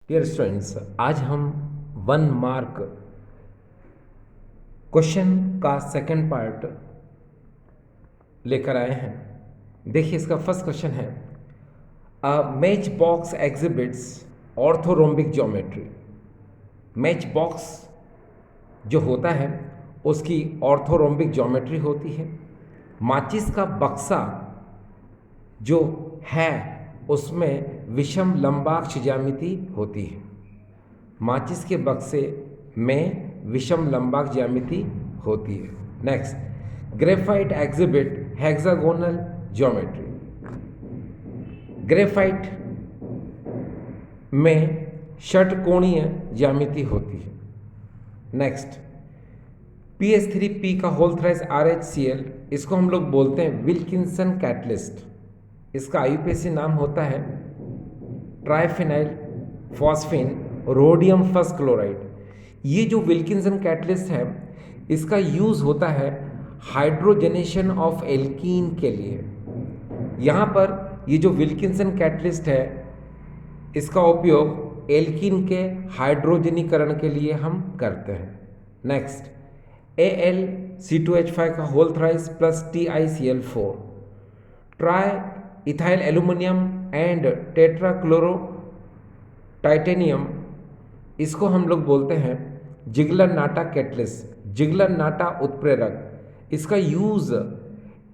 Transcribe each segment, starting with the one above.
Dear students, आज हम 1 mark question का सेकंड पार्ट लेकर आए हैं। देखिए, इसका फर्स्ट क्वेश्चन है, match box exhibits orthorhombic geometry. Match box जो होता है उसकी ऑर्थोरोम्बिक ज्योमेट्री होती है। माचिस का बक्सा जो है उसमें विषम लंबाक्ष ज्यामिति होती है। माचिस के बक्से में विषम लंबाक्ष ज्यामिति होती है। Next, graphite exhibit hexagonal geometry. Graphite में षटकोणीय ज्यामिति होती है। नेक्स्ट, PS3P का होल थ्राइस RHCl, इसको हम लोग बोलते हैं विल्किंसन कैटलिस्ट। इसका IUPAC नाम होता है ट्राइफिनाइल फॉस्फेन रोडियम फर्स्ट क्लोराइड। ये जो विल्किंसन कैटलिस्ट है इसका यूज़ होता है हाइड्रोजनेशन ऑफ एल्कीन के लिए। यहाँ पर ये जो विल्किंसन कैटलिस्ट है इसका उपयोग एल्कीन के हाइड्रोजनीकरण के लिए हम करते हैं। नेक्स्ट, AlC2H5 का whole thrice plus TiCl4, tri ethyl aluminium and tetrachloro titanium, इसको हम लोग बोलते हैं Ziegler Natta catalyst, Ziegler Natta उत्प्रेरक। इसका यूज़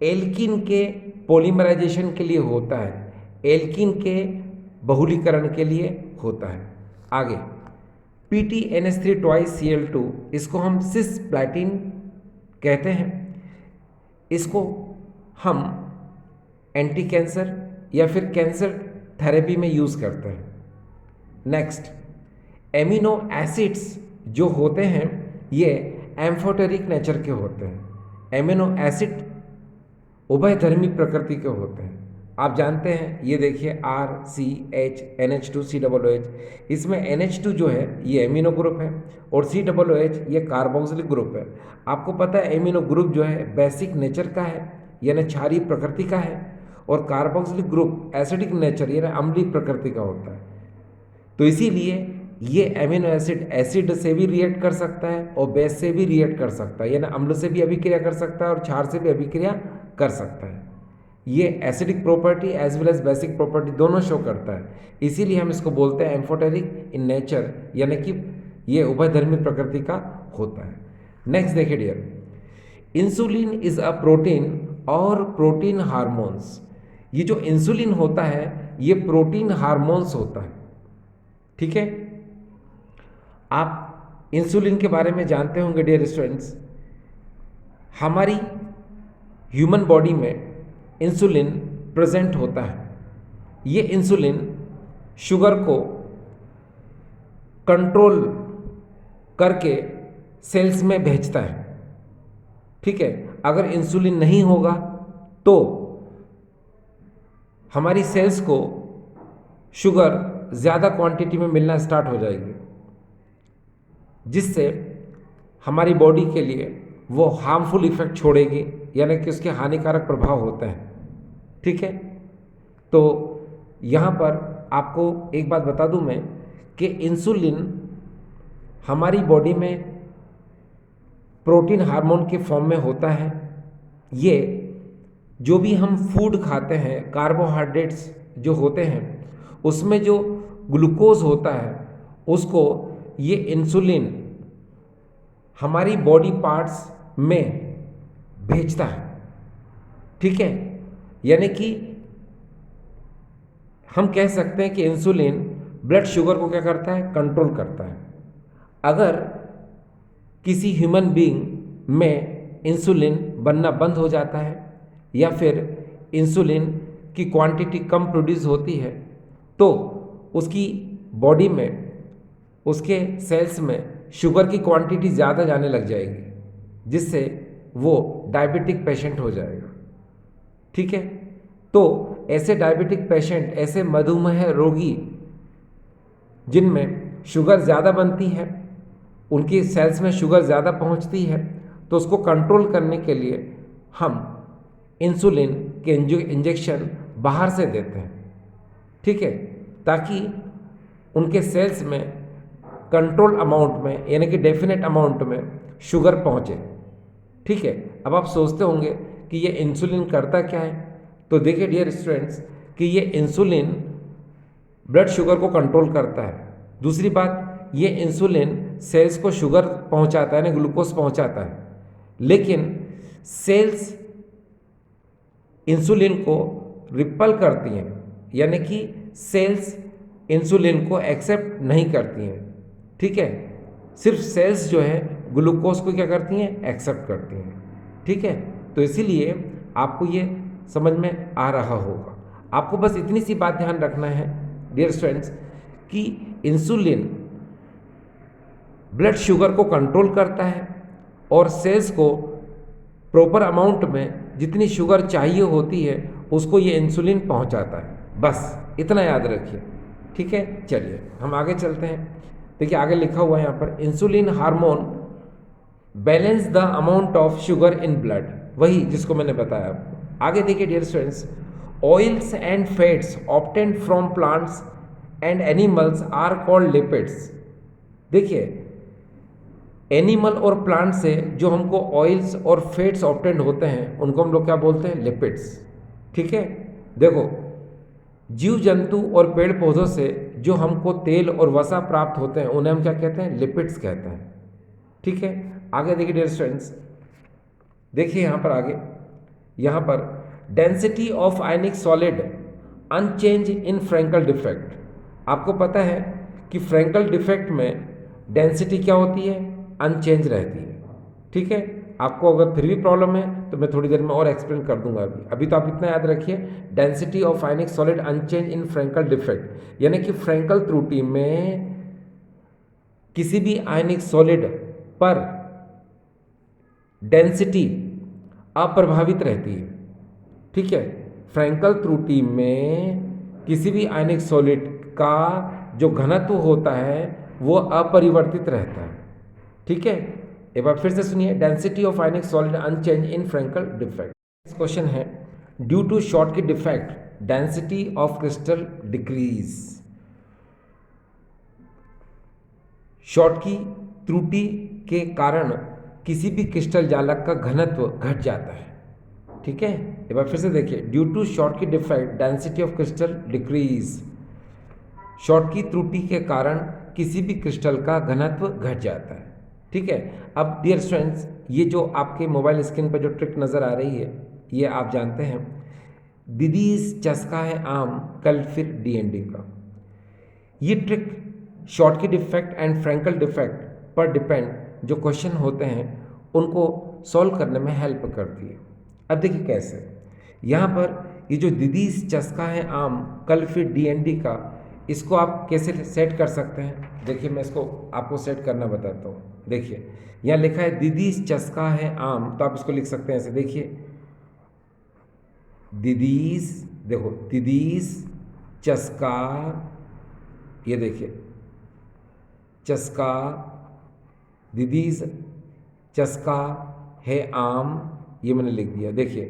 एल्कीन के पॉलीमराइजेशन के लिए होता है, एल्कीन के बहुलीकरण के लिए होता है। आगे, PTNS3 ट्वाइस Cl2, इसको हम सिस प्लैटिन कहते हैं। इसको हम एंटी कैंसर या फिर कैंसर थेरेपी में यूज़ करते हैं। नेक्स्ट, एमिनो एसिड्स जो होते हैं ये एम्फोटेरिक नेचर के होते हैं। एमिनो एसिड उभयधर्मी प्रकृति के होते हैं। आप जानते हैं, ये देखिए RCH NH2COOH, इसमें NH2 जो है ये एमिनो ग्रुप है और COOH ये कार्बोक्सिलिक ग्रुप है। आपको पता है एमिनो ग्रुप जो है बेसिक नेचर का है यानी क्षारीय प्रकृति का है, और कार्बोक्सिलिक ग्रुप एसिडिक नेचर यानी अम्लीय प्रकृति का होता है। तो इसीलिए ये एमिनो एसिड एसिड से भी रिएक्ट कर सकता है और बेस से भी रिएक्ट कर सकता है, यानी अम्ल से भी अभिक्रिया कर सकता है और क्षार से भी अभिक्रिया कर सकता है। ये acidic property as well as basic property दोनों शो करता है, इसीलिए हम इसको बोलते हैं एम्फोटेरिक इन नेचर, यानी कि ये उभयधर्मी प्रकृति का होता है। नेक्स्ट देखिए dear, insulin is a protein और प्रोटीन हार्मोन्स। ये जो इंसुलिन होता है ये प्रोटीन हार्मोन्स होता है। ठीक है, आप इंसुलिन के बारे में जानते होंगे डियर स्टूडेंट्स। हमारी ह्यूमन बॉडी में इंसुलिन प्रेजेंट होता है। ये इंसुलिन शुगर को कंट्रोल करके सेल्स में भेजता है। ठीक है, अगर इंसुलिन नहीं होगा तो हमारी सेल्स को शुगर ज़्यादा क्वांटिटी में मिलना स्टार्ट हो जाएगी, जिससे हमारी बॉडी के लिए वो हार्मफुल इफेक्ट छोड़ेगी, यानी कि उसके हानिकारक प्रभाव होते हैं। ठीक है, तो यहाँ पर आपको एक बात बता दूँ मैं कि इंसुलिन हमारी बॉडी में प्रोटीन हार्मोन के फॉर्म में होता है। ये जो भी हम फूड खाते हैं, कार्बोहाइड्रेट्स जो होते हैं उसमें जो ग्लूकोज होता है उसको ये इंसुलिन हमारी बॉडी पार्ट्स में भेजता है। ठीक है, यानी कि हम कह सकते हैं कि इंसुलिन ब्लड शुगर को क्या करता है, कंट्रोल करता है। अगर किसी ह्यूमन बीइंग में इंसुलिन बनना बंद हो जाता है या फिर इंसुलिन की क्वांटिटी कम प्रोड्यूस होती है तो उसकी बॉडी में, उसके सेल्स में शुगर की क्वांटिटी ज़्यादा जाने लग जाएगी, जिससे वो डायबिटिक पेशेंट हो जाएगा। ठीक है, तो ऐसे डायबिटिक पेशेंट, ऐसे मधुमेह रोगी जिनमें शुगर ज़्यादा बनती है, उनकी सेल्स में शुगर ज़्यादा पहुंचती है, तो उसको कंट्रोल करने के लिए हम इंसुलिन के इंजेक्शन बाहर से देते हैं। ठीक है, ताकि उनके सेल्स में कंट्रोल अमाउंट में यानी कि डेफिनेट अमाउंट में शुगर पहुँचे। ठीक है, अब आप सोचते होंगे कि ये इंसुलिन करता क्या है। तो देखिए डियर स्टूडेंट्स कि ये इंसुलिन ब्लड शुगर को कंट्रोल करता है। दूसरी बात, ये इंसुलिन सेल्स को शुगर पहुंचाता है ना, ग्लूकोज पहुंचाता है, लेकिन सेल्स इंसुलिन को रिपल करती हैं, यानी कि सेल्स इंसुलिन को एक्सेप्ट नहीं करती हैं। ठीक है, सिर्फ सेल्स जो है ग्लूकोज को क्या करती हैं, एक्सेप्ट करती हैं। ठीक है, तो इसीलिए आपको ये समझ में आ रहा होगा। आपको बस इतनी सी बात ध्यान रखना है डियर स्टूडेंट्स कि इंसुलिन ब्लड शुगर को कंट्रोल करता है और सेल्स को प्रॉपर अमाउंट में जितनी शुगर चाहिए होती है उसको ये इंसुलिन पहुंचाता है। बस इतना याद रखिए। ठीक है, चलिए हम आगे चलते हैं। देखिए आगे लिखा हुआ है यहाँ पर, insulin hormone balance the amount of sugar in blood, वही जिसको मैंने बताया आपको। आगे देखिए dear students, oils and fats obtained from plants and animals are called lipids. देखिए एनिमल और प्लांट से जो हमको ऑयल्स और फैट्स ऑब्टेन्ड होते हैं उनको हम लोग क्या बोलते हैं, लिपिड्स। ठीक है, देखो जीव जंतु और पेड़ पौधों से जो हमको तेल और वसा प्राप्त होते हैं उन्हें हम क्या कहते हैं, लिपिड्स कहते हैं। ठीक है, आगे देखिए डियर स्टूडेंट्स, देखिए यहाँ पर आगे, यहाँ पर density of ionic solid unchange in Frenkel defect. आपको पता है कि फ्रैंकल डिफेक्ट में डेंसिटी क्या होती है, अनचेंज रहती है। ठीक है, आपको अगर फिर भी प्रॉब्लम है तो मैं थोड़ी देर में और एक्सप्लेन कर दूंगा। अभी तो आप इतना याद रखिए, density of ionic solid unchange in Frenkel defect, यानी कि फ्रैंकल त्रुटि में किसी भी आयनिक सॉलिड पर डेंसिटी अप्रभावित रहती है। ठीक है, फ्रैंकल त्रुटि में किसी भी आयनिक सॉलिड का जो घनत्व होता है वो अपरिवर्तित रहता है। ठीक है, एक बार फिर से सुनिए, density of ionic solid unchange in Frenkel defect. Question है, due to Schottky defect density of crystal decrease. Schottky त्रुटि के कारण किसी भी क्रिस्टल जालक का घनत्व घट जाता है। ठीक है, एक बार फिर से देखिए, due to Schottky defect density of crystal decrease. Schottky त्रुटि के कारण किसी भी क्रिस्टल का घनत्व घट जाता है। ठीक है, अब डियर स्टूडेंट्स ये जो आपके मोबाइल स्क्रीन पर जो ट्रिक नज़र आ रही है ये आप जानते हैं, दीदीज चस्का है आम कल फिर डीएनडी का। ये trick Schottky defect and Frenkel defect पर डिपेंड जो क्वेश्चन होते हैं उनको सॉल्व करने में हेल्प करती है। अब देखिए कैसे, यहाँ पर ये जो दीदीज चस्का है आम कल फिर डीएनडी का, इसको आप कैसे सेट कर सकते हैं। देखिए मैं इसको आपको सेट करना बताता हूँ। देखिए यहाँ लिखा है दीदीज चस्का है आम, तो आप इसको लिख सकते हैं ऐसे। देखिए दीदीज, देखो दीदीज चस्का, ये देखिए चस्का, दीदीज चस्का है आम, ये मैंने लिख दिया। देखिए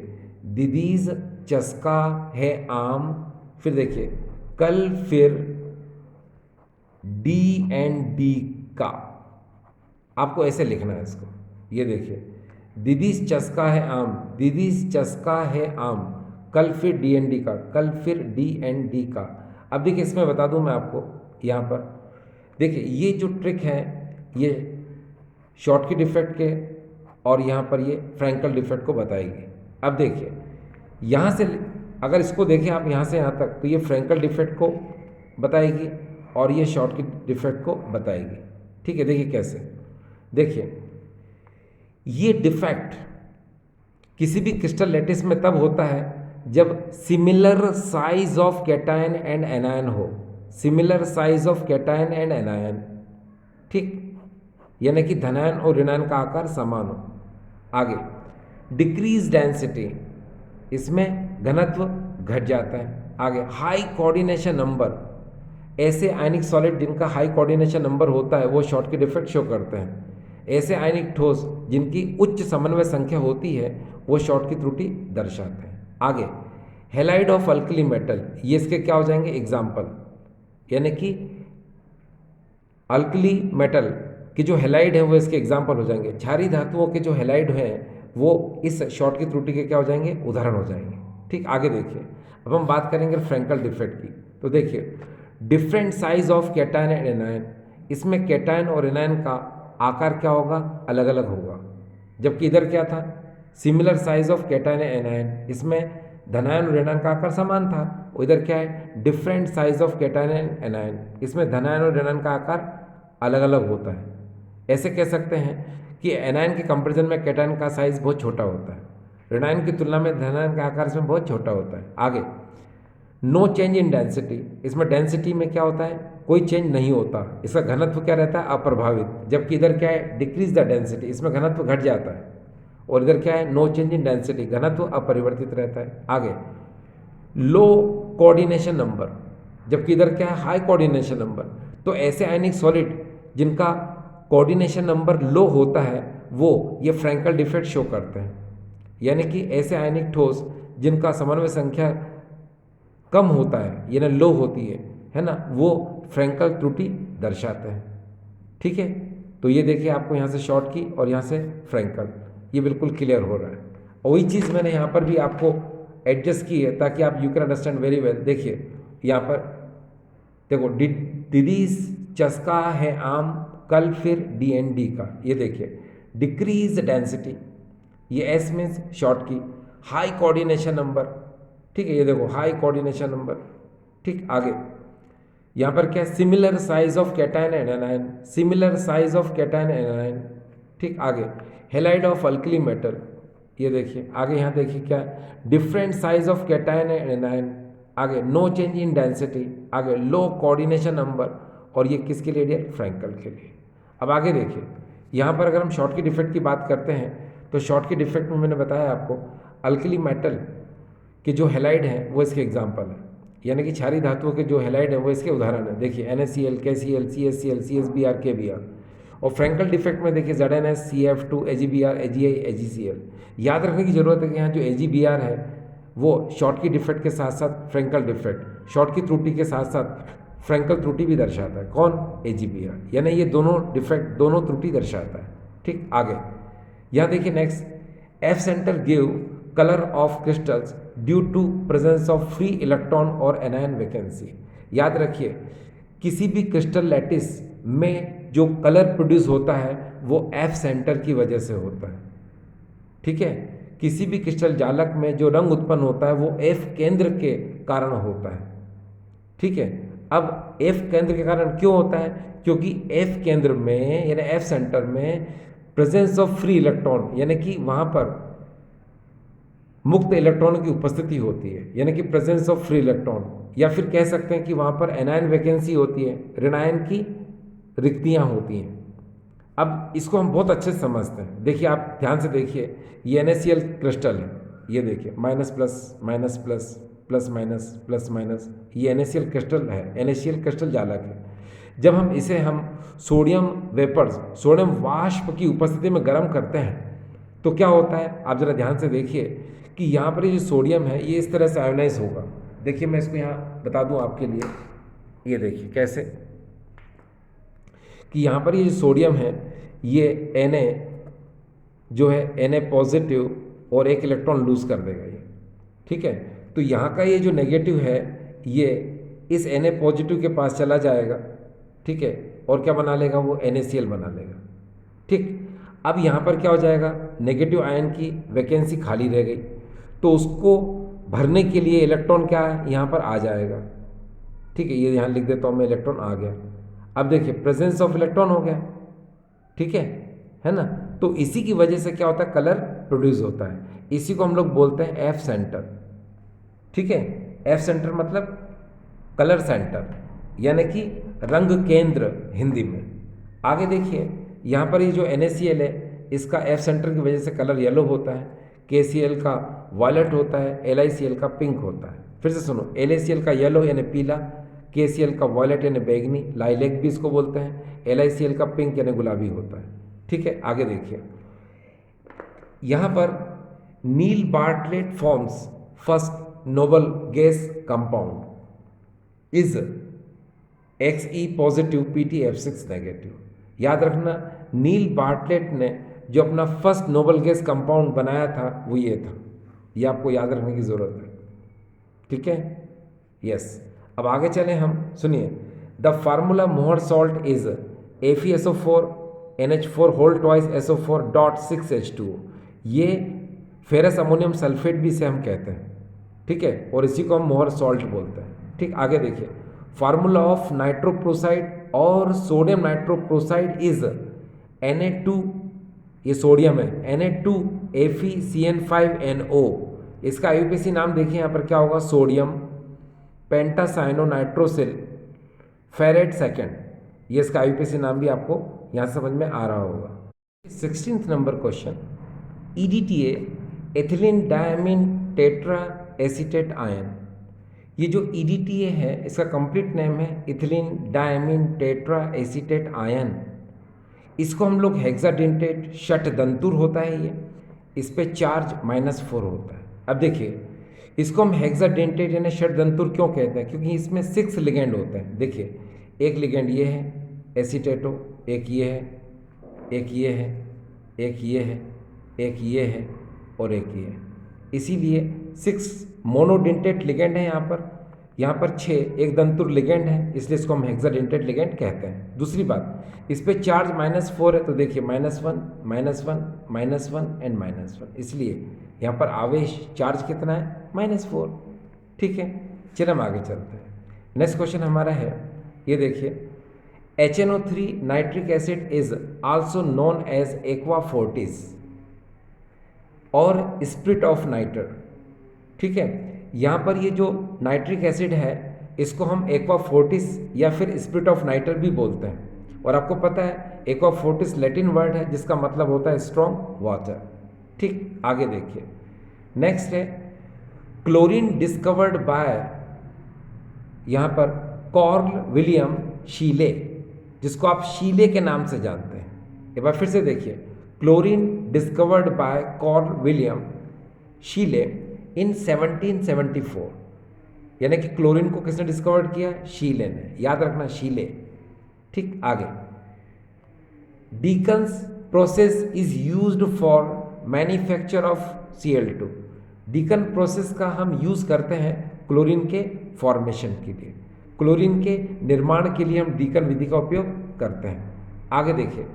दीदीज चस्का है आम, फिर देखिए कल फिर डी एंड डी का, आपको ऐसे लिखना है इसको। ये देखिए दीदीज चस्का है आम, दीदीज चस्का है आम, कल फिर डी एंड डी का, कल फिर डी एंड डी का। अब देखिए इसमें बता दूं मैं आपको, यहाँ पर देखिए ये जो ट्रिक है ये शॉर्टकी डिफेक्ट के और यहाँ पर ये फ्रैंकल डिफेक्ट को बताएगी। अब देखिए यहाँ से अगर इसको देखें आप यहाँ से यहाँ तक, तो ये फ्रैंकल डिफेक्ट को बताएगी और ये शॉर्टकी डिफेक्ट को बताएगी। ठीक है, देखिए कैसे, देखिए ये डिफेक्ट किसी भी क्रिस्टल लैटिस में तब होता है जब similar size of cation and anion हो, similar size of cation and anion. ठीक, यानी कि धनायन और ऋणायन का आकार समान हो। आगे डिक्रीज डेंसिटी, इसमें घनत्व घट जाता है। आगे हाई कोऑर्डिनेशन नंबर, ऐसे आयनिक सॉलिड जिनका हाई कोऑर्डिनेशन नंबर होता है वो शॉर्टकी डिफेक्ट शो करते हैं। ऐसे आयनिक ठोस जिनकी उच्च समन्वय संख्या होती है वो शॉर्टकी त्रुटि दर्शाते हैं। आगे हैलाइड ऑफ अल्कली मेटल, ये इसके क्या हो जाएंगे एग्जाम्पल, यानी कि अल्कली मेटल के जो हैलाइड है वो इसके एग्जाम्पल हो जाएंगे। क्षारीय धातुओं के जो हैलाइड हैं वो इस शॉर्ट की त्रुटि के क्या हो जाएंगे, उदाहरण हो जाएंगे। ठीक, आगे देखिए। अब हम बात करेंगे फ्रैंकल डिफेक्ट की। तो देखिए, different size of cation and anion, इसमें कैटायन और एनायन का आकार क्या होगा, अलग अलग होगा। जबकि इधर क्या था, similar size of cation and anion, इसमें धनायन और ऋणायन का आकार समान था। और इधर क्या है, different size of cation and anion, इसमें धनायन और ऋणायन का आकार अलग अलग होता है। ऐसे कह सकते हैं कि एनायन के कंपेरिजन में कैटायन का साइज बहुत छोटा होता है, ऋणायन की तुलना में धनायन का आकार इसमें बहुत छोटा होता है। आगे, नो चेंज इन डेंसिटी, इसमें डेंसिटी में क्या होता है, कोई चेंज नहीं होता, इसका घनत्व क्या रहता है, अप्रभावित। जबकि इधर क्या है, डिक्रीज द डेंसिटी, इसमें घनत्व घट जाता है। और इधर क्या है, नो चेंज इन डेंसिटी, घनत्व अपरिवर्तित रहता है। आगे, लो कोऑर्डिनेशन नंबर, जबकि इधर क्या है, हाई कोऑर्डिनेशन नंबर। तो ऐसे आयनिक सॉलिड जिनका कोऑर्डिनेशन नंबर लो होता है वो ये फ्रैंकल डिफेक्ट शो करते हैं। यानी कि ऐसे आयनिक ठोस जिनका समन्वय संख्या कम होता है यानी लो होती है ना, वो फ्रैंकल त्रुटि दर्शाते हैं। ठीक है, तो ये देखिए आपको यहाँ से शॉर्ट की और यहाँ से फ्रैंकल, ये बिल्कुल क्लियर हो रहा है। और वही चीज़ मैंने यहाँ पर भी आपको एडजस्ट की है ताकि आप you can understand very well. देखिए यहाँ पर देखो, दीदी चस्का है आम, कल फिर डी एन डी का, ये देखिए डिक्रीज डेंसिटी, ये एस मीन्स शॉर्ट की, हाई कोऑर्डिनेशन नंबर। ठीक है, ये देखो हाई कोऑर्डिनेशन नंबर। ठीक, आगे यहाँ पर क्या है, similar size of cation and anion, similar size of cation and anion. ठीक, आगे हेलाइड ऑफ अल्कली मेटल, ये देखिए आगे यहाँ देखिए क्या है, different size of cation and anion. आगे नो चेंज इन डेंसिटी, आगे लो कोऑर्डिनेशन नंबर, और ये किसके लिए दिया, फ्रैंकल के लिए। अब आगे देखिए, यहाँ पर अगर हम शॉर्ट की डिफेक्ट की बात करते हैं तो शॉर्ट की डिफेक्ट में मैंने बताया आपको अल्कली मेटल के जो हेलाइड हैं वो इसके एग्जाम्पल है, यानी कि क्षारीय धातुओं के जो हेलाइड हैं वो इसके उदाहरण है। देखिए NaCl, KCl, CaCl, CSBr, KBr। और फ्रैंकल डिफेक्ट में देखिए ZnS, CF2, AgBr, AgI, AgCl। याद रखने की जरूरत है कि यहाँ जो AgBr है वो शॉर्ट की डिफेक्ट के साथ साथ फ्रैंकल डिफेक्ट, शॉर्ट की त्रुटि के साथ साथ फ्रैंकल त्रुटि भी दर्शाता है। कौन, AgBr, यानी ये दोनों डिफेक्ट, दोनों त्रुटि दर्शाता है। ठीक, आगे यहाँ देखिए next, F centre give colour of crystals due to presence of free electron और एनायन वैकेंसी। याद रखिए, किसी भी क्रिस्टल लैटिस में जो कलर प्रोड्यूस होता है वो एफ सेंटर की वजह से होता है। ठीक है, किसी भी क्रिस्टल जालक में जो रंग उत्पन्न होता है वो एफ केंद्र के कारण होता है। ठीक है, अब एफ केंद्र के कारण क्यों होता है, क्योंकि एफ केंद्र में यानी एफ सेंटर में प्रेजेंस ऑफ फ्री इलेक्ट्रॉन, यानी कि वहाँ पर मुक्त इलेक्ट्रॉन की उपस्थिति होती है, यानी कि प्रेजेंस ऑफ फ्री इलेक्ट्रॉन, या फिर कह सकते हैं कि वहाँ पर एनायन वैकेंसी होती है, ऋणायन की रिक्तियाँ होती हैं। अब इसको हम बहुत अच्छे से समझते हैं। देखिए आप ध्यान से देखिए, ये NaCl क्रिस्टल है, ये देखिए minus plus minus plus plus minus plus minus, ये NaCl क्रिस्टल है, NaCl क्रिस्टल जालक है। जब हम इसे सोडियम वेपर्स, सोडियम वाष्प की उपस्थिति में गर्म करते हैं तो क्या होता है, आप जरा ध्यान से देखिए कि यहाँ पर ये जो सोडियम है ये इस तरह से आयोनाइज होगा। देखिए मैं इसको यहाँ बता दूँ आपके लिए, ये देखिए कैसे, कि यहाँ पर ये जो सोडियम है ये Na जो है Na पॉजिटिव और एक इलेक्ट्रॉन लूज कर देगा ये। ठीक है, तो यहाँ का ये जो नेगेटिव है ये इस Na पॉजिटिव के पास चला जाएगा। ठीक है, और क्या बना लेगा, वो NaCl बना लेगा। ठीक, अब यहाँ पर क्या हो जाएगा, नेगेटिव आयन की वैकेंसी खाली रह गई, तो उसको भरने के लिए इलेक्ट्रॉन क्या है, यहाँ पर आ जाएगा। ठीक है, ये यहाँ लिख देता हूँ मैं, इलेक्ट्रॉन आ गया। अब देखिए प्रेजेंस ऑफ इलेक्ट्रॉन हो गया। ठीक है ना, तो इसी की वजह से क्या होता है, कलर प्रोड्यूस होता है। इसी को हम लोग बोलते हैं एफ सेंटर। ठीक है, एफ सेंटर मतलब कलर सेंटर, यानी कि रंग केंद्र हिंदी में। आगे देखिए यहाँ पर ये जो NaCl है इसका एफ सेंटर की वजह से कलर येलो होता है, KCl का वायलेट होता है, LiCl का पिंक होता है। फिर से सुनो, LaCl का येलो यानी पीला, KCl का वॉयलेट यानी बैगनी, लाइलेक भी इसको बोलते हैं, LiCl का पिंक यानी गुलाबी होता है। ठीक है, आगे देखिए यहाँ पर Neil Bartlett forms first noble gas compound is Xe positive, Pt F6 negative. याद रखना, नील बार्टलेट ने जो अपना फर्स्ट नोबल गैस कंपाउंड बनाया था वो ये था, ये आपको याद रखने की ज़रूरत है। ठीक है, यस। अब आगे चलें हम, सुनिए। The formula Mohr salt is FeSO4 NH4 whole twice SO4 dot 6H2O। ये फेरस अमोनियम सल्फेट भी इसे हम कहते हैं, ठीक है, और इसी को हम मोहर सॉल्ट बोलते हैं। ठीक, आगे देखिए। फार्मूला ऑफ नाइट्रोप्रोसाइड और सोडियम नाइट्रोप्रोसाइड इज Na2, ये सोडियम है, Na2FeCN5NO। इसका IUPAC नाम देखिए यहाँ पर क्या होगा, सोडियम पेंटासाइनो नाइट्रोसिल फेरेट सेकेंड। ये इसका IUPAC नाम भी आपको यहाँ समझ में आ रहा होगा। 16th number question, EDTA ethylene diamine tetra acetate ion. ये जो EDTA है इसका कंप्लीट नेम है ethylene diamine tetra acetate ion. इसको हम लोग हेक्साडेंटेट षटदंतुर होता है ये, इस पे चार्ज -4 होता है। अब देखिए, इसको हम हेक्साडेंटेट यानी षटदंतुर क्यों कहते हैं, क्योंकि इसमें 6 लिगेंड होते हैं। देखिए, एक लिगेंड ये है एसीटेटो, एक ये है, एक ये है, एक ये है, एक ये है और एक ये है। इसीलिए 6 मोनोडेंटेट लिगेंड है यहाँ पर 6 एक दंतुर लिगेंड है, इसलिए इसको हम हेक्साडेंटेट लिगेंड कहते हैं। दूसरी बात, इस पे चार्ज -4 है, तो देखिए -1 -1 -1 एंड -1, इसलिए यहाँ पर आवेश चार्ज कितना है, -4। ठीक है, चलिए हम आगे चलते हैं। नेक्स्ट क्वेश्चन हमारा है, ये देखिए। HNO3 nitric acid is also known as aqua fortis और स्प्रिट ऑफ नाइटर। ठीक है, यहाँ पर ये जो नाइट्रिक एसिड है इसको हम एक्वा फोर्टिस या फिर स्प्रिट ऑफ नाइटर भी बोलते हैं। और आपको पता है एक्वा फोर्टिस लैटिन वर्ड है जिसका मतलब होता है स्ट्रॉन्ग वाटर। ठीक, आगे देखिए। नेक्स्ट है, क्लोरीन डिस्कवर्ड बाय यहाँ पर कॉर्ल विलियम शीले, जिसको आप शीले के नाम से जानते हैं। एक बार फिर से देखिए, chlorine discovered by Carl William Scheele in 1774। यानी कि क्लोरीन को किसने डिस्कवर्ड किया, शीले ने। याद रखना, शीले। ठीक, आगे। Deacon's process is used for manufacture of Cl2। Deacon process का हम यूज़ करते हैं क्लोरीन के फॉर्मेशन के लिए, क्लोरीन के निर्माण के लिए हम डीकन विधि का उपयोग करते हैं। आगे देखिए,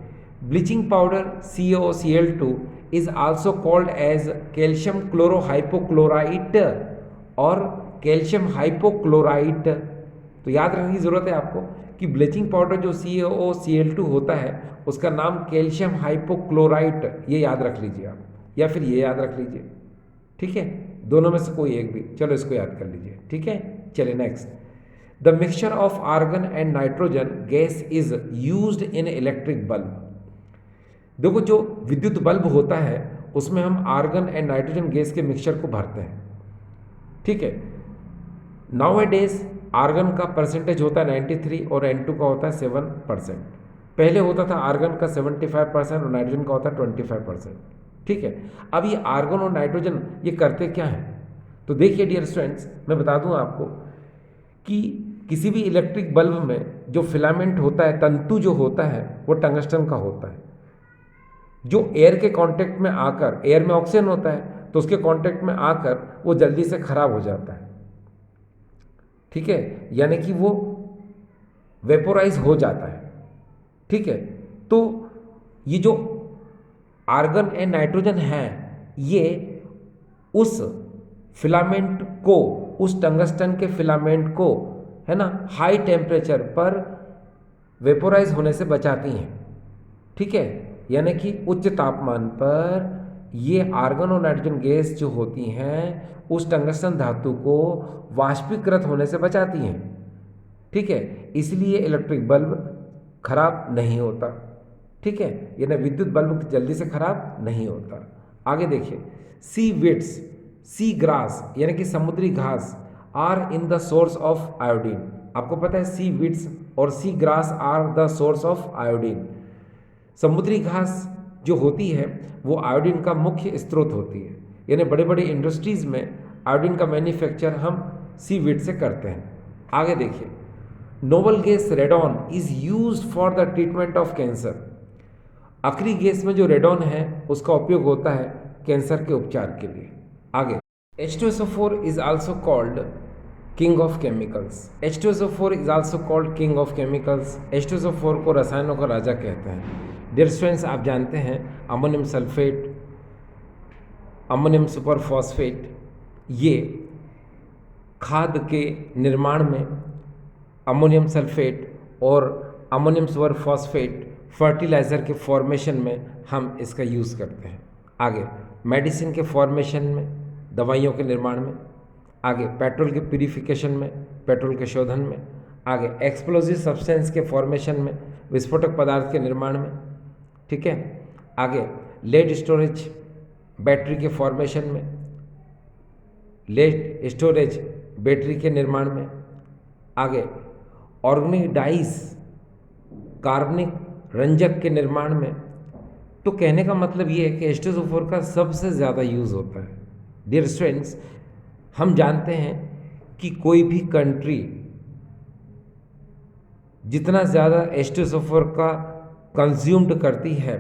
bleaching powder CaOCl2 is also called as calcium chlorohypochlorite और कैल्शियम हाइपोक्लोराइट। तो याद रखने की ज़रूरत है आपको कि ब्लीचिंग पाउडर जो CaOCl2 होता है उसका नाम कैल्शियम हाइपोक्लोराइट, ये याद रख लीजिए आप, या फिर ये याद रख लीजिए। ठीक है, दोनों में से कोई एक भी, चलो इसको याद कर लीजिए। ठीक है, चलिए next. The mixture of argon and nitrogen gas is used in electric bulb. देखो, जो विद्युत बल्ब होता है उसमें हम आर्गन एंड नाइट्रोजन गैस के मिक्सचर को भरते हैं। ठीक है, नाउ ए डेज आर्गन का परसेंटेज होता है 93 और N2 का होता है 7%। पहले होता था आर्गन का 75% और नाइट्रोजन का होता है 25%। ठीक है, अब ये आर्गन और नाइट्रोजन ये करते क्या हैं, तो देखिए डियर स्टूडेंट्स, मैं बता दूं आपको कि किसी भी इलेक्ट्रिक बल्ब में जो फिलामेंट होता है, तंतु जो होता है, वो टंगस्टन का होता है। जो एयर के कांटेक्ट में आकर, एयर में ऑक्सीजन होता है तो उसके कांटेक्ट में आकर वो जल्दी से खराब हो जाता है। ठीक है, यानी कि वो वेपोराइज हो जाता है। ठीक है, तो ये जो आर्गन एंड नाइट्रोजन है ये उस फिलामेंट को, उस टंगस्टन के फिलामेंट को, है ना, हाई टेम्परेचर पर वेपोराइज होने से बचाती हैं। ठीक है, यानी कि उच्च तापमान पर ये आर्गन और नाइट्रोजन गैस जो होती हैं उस टंगस्टन धातु को वाष्पीकृत होने से बचाती हैं। ठीक है, इसलिए इलेक्ट्रिक बल्ब खराब नहीं होता। ठीक है, यानी विद्युत बल्ब जल्दी से खराब नहीं होता। आगे देखिए, सी वीड्स, सी ग्रास यानी कि समुद्री घास are in the source of iodine. आपको पता है सी वीड्स और sea grass are the source of iodine. समुद्री घास जो होती है वो आयोडीन का मुख्य स्रोत होती है, यानी बड़े बड़े इंडस्ट्रीज़ में आयोडीन का मैन्युफैक्चर हम सी वीड से करते हैं। आगे देखिए, noble gas radon is use for the treatment of cancer. आखिरी गैस में जो रेडॉन है उसका उपयोग होता है कैंसर के उपचार के लिए। आगे, H2SO4 is also called king of chemicals. H2SO4 is also called king of chemicals. H2SO4 को रसायनों का राजा कहते हैं। डियर स्टूडेंट्स, आप जानते हैं अमोनियम सल्फेट, अमोनियम सुपरफॉस्फेट, ये खाद के निर्माण में अमोनियम सल्फेट और अमोनियम सुपरफॉस्फेट फर्टिलाइज़र के फॉर्मेशन में हम इसका यूज़ करते हैं। आगे, मेडिसिन के फॉर्मेशन में, दवाइयों के निर्माण में। आगे, पेट्रोल के प्यूरिफिकेशन में, पेट्रोल के शोधन में। आगे, एक्सप्लोजिव सब्सटेंस के फॉर्मेशन में, विस्फोटक पदार्थ के निर्माण में। ठीक है। आगे, लेड स्टोरेज बैटरी के फॉर्मेशन में, लेड स्टोरेज बैटरी के निर्माण में। आगे, ऑर्गेनिक डाइस कार्बनिक रंजक के निर्माण में। तो कहने का मतलब ये है कि H2SO4 का सबसे ज़्यादा यूज़ होता है। डियर स्टूडेंट्स, हम जानते हैं कि कोई भी कंट्री जितना ज़्यादा H2SO4 का कंज्यूम्ड करती है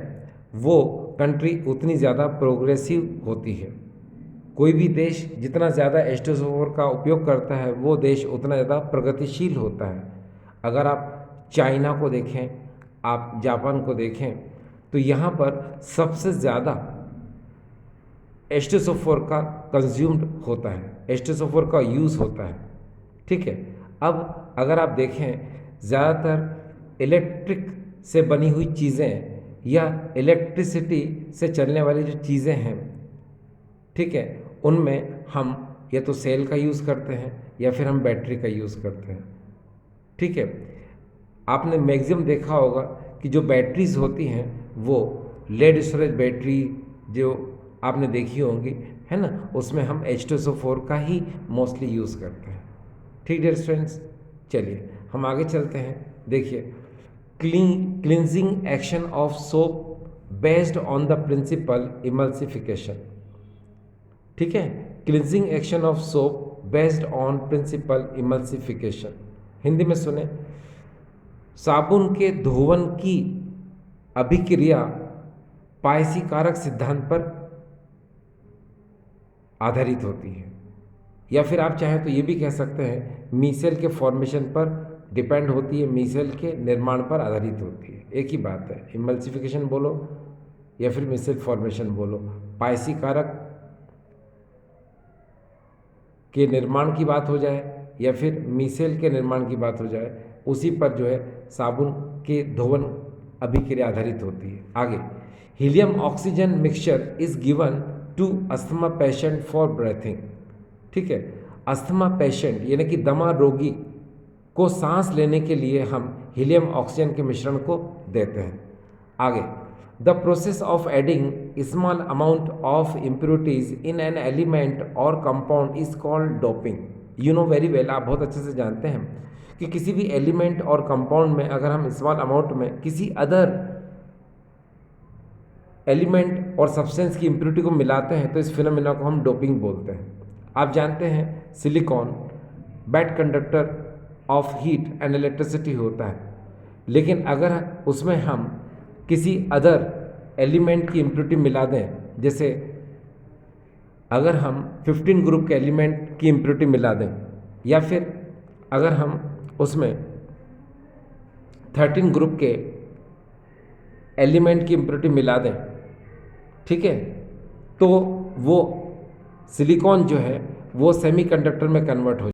वो कंट्री उतनी ज़्यादा प्रोग्रेसिव होती है। कोई भी देश जितना ज़्यादा H2SO4 का उपयोग करता है वो देश उतना ज़्यादा प्रगतिशील होता है। अगर आप चाइना को देखें, आप जापान को देखें, तो यहाँ पर सबसे ज़्यादा H2SO4 का कंज्यूम्ड होता है, H2SO4 का यूज़ होता है। ठीक है। अब अगर आप देखें, ज़्यादातर इलेक्ट्रिक से बनी हुई चीज़ें या इलेक्ट्रिसिटी से चलने वाली जो चीज़ें हैं, ठीक है, उनमें हम या तो सेल का यूज़ करते हैं या फिर हम बैटरी का यूज़ करते हैं। ठीक है। आपने मैक्सिमम देखा होगा कि जो बैटरीज होती हैं वो लेड स्टोरेज बैटरी जो आपने देखी होंगी, है ना, उसमें हम H2SO4 का ही मोस्टली यूज़ करते हैं। ठीक डियर स्टूडेंट्स, चलिए हम आगे चलते हैं। देखिए, cleansing action of soap based on the principle emulsification. ठीक है, cleansing action of soap based on principle emulsification. Hindi में सुने, साबुन के धोवन की अभिक्रिया पायसीकारक सिद्धांत पर आधारित होती है, या फिर आप चाहें तो ये भी कह सकते हैं मीसेल के फॉर्मेशन पर डिपेंड होती है, मीसेल के निर्माण पर आधारित होती है। एक ही बात है, इमल्सिफिकेशन बोलो या फिर मीसेल फॉर्मेशन बोलो, पायसीकारक के निर्माण की बात हो जाए या फिर मीसेल के निर्माण की बात हो जाए, उसी पर जो है साबुन के धोवन अभिक्रिया आधारित होती है। आगे, helium oxygen mixture is given to asthma patient for breathing. ठीक है, अस्थमा पेशेंट यानी कि दमा रोगी को सांस लेने के लिए हम हीलियम ऑक्सीजन के मिश्रण को देते हैं। आगे, the process of adding small amount of impurities in an element और compound is called doping. You know very well, आप बहुत अच्छे से जानते हैं कि किसी भी एलिमेंट और कंपाउंड में अगर हम स्मॉल अमाउंट में किसी अदर एलिमेंट और सब्सटेंस की इम्प्योरिटी को मिलाते हैं तो इस फिनोमेना को हम डोपिंग बोलते हैं। आप जानते हैं silicon bad conductor of heat and electricity होता है, लेकिन अगर उसमें हम किसी अदर एलिमेंट की इम्प्योरिटी मिला दें, जैसे अगर हम 15 ग्रुप के एलिमेंट की इम्प्योरिटी मिला दें या फिर अगर हम उसमें 13 ग्रुप के एलिमेंट की इम्प्योरिटी मिला दें, ठीक है, तो वो सिलिकॉन जो है वो सेमीकंडक्टर में कन्वर्ट हो